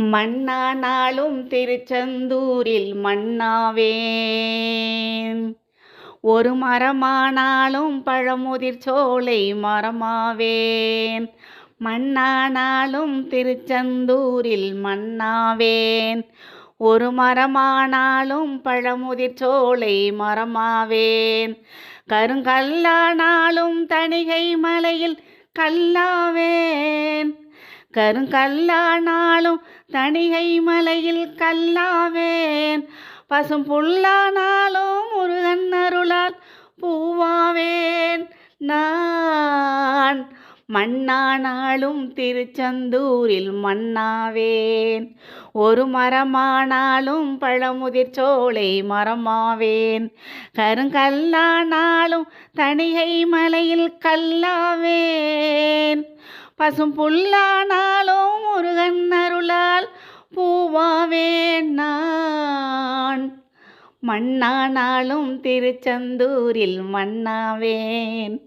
மண்ணானாலும் திருச்செந்தூரில் மண்ணாவேன். ஒரு மரமானாலும் பழமுதிர் சோலை மரமாவேன். மண்ணானாலும் திருச்செந்தூரில் மண்ணாவேன். ஒரு மரமானாலும் பழமுதிர் சோலை மரமாவேன். கருங்கல்லானாலும் தணிகை மலையில் கல்லாவேன். கருங்கல்லானாலும் தணிகை மலையில் கல்லாவேன். பசும் புல்லானாலும் முருகன் அருளால் பூவாவேன் நான். மண்ணானாலும் திருச்செந்தூரில் மண்ணாவேன். ஒரு மரமானாலும் பழமுதிர் சோலை மரமாவேன். கருங்கல்லானாலும் தணிகை மலையில் கல்லாவேன். பசும் புல்லானாலும் முருகன் அருளால் பூவாவேன் நான். மண்ணானாலும் திருச்செந்தூரில் மண்ணாவேன்.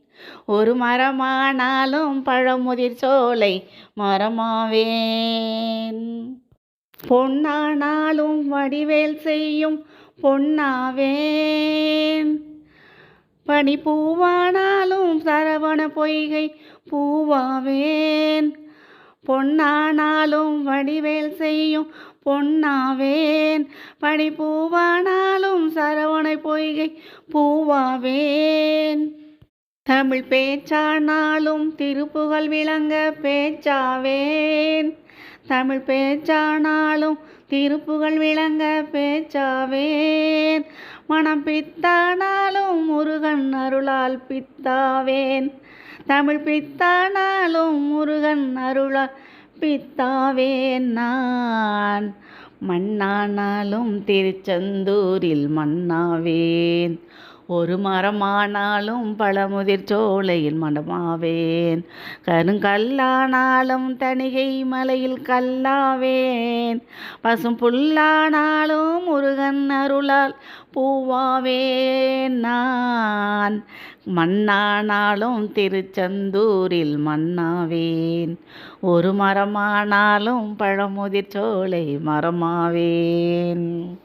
ஒரு மரமானாலும் பழமுதிர் சோலை மரமாவேன். பொன்னானாலும் வடிவேல் செய்யும் பொன்னாவேன். பனிப்பூவானாலும் சரவண பொய்கை பூவாவேன். பொன்னானாலும் வடிவேல் செய்யும் பொன்னாவேன். பனிப்பூவானாலும் சரவண பொய்கை பூவாவேன். தமிழ் பேச்சானாலும் திருப்புகழ் விளங்க பேச்சாவேன். தமிழ் பேச்சானாலும் திருப்புகழ் விளங்க பேச்சாவேன். மனம் பித்தானாலும் முருகன் அருளால் பித்தாவேன். தமிழ் பித்தானாலும் முருகன் அருளால் பித்தாவேன் நான். மண்ணானாலும் திருச்செந்தூரில் மண்ணாவேன். ஒரு மரமானாலும் பழமுதிர் சோலையில் மரமாவேன். கருங்கல்லானாலும் தணிகை மலையில் கல்லாவேன். பசும் புல்லானாலும் முருகன் அருளால் பூவாவேன் நான். மண்ணானாலும் திருச்செந்தூரில் மண்ணாவேன். ஒரு மரமானாலும் பழமுதிர் சோலை மரமாவேன்.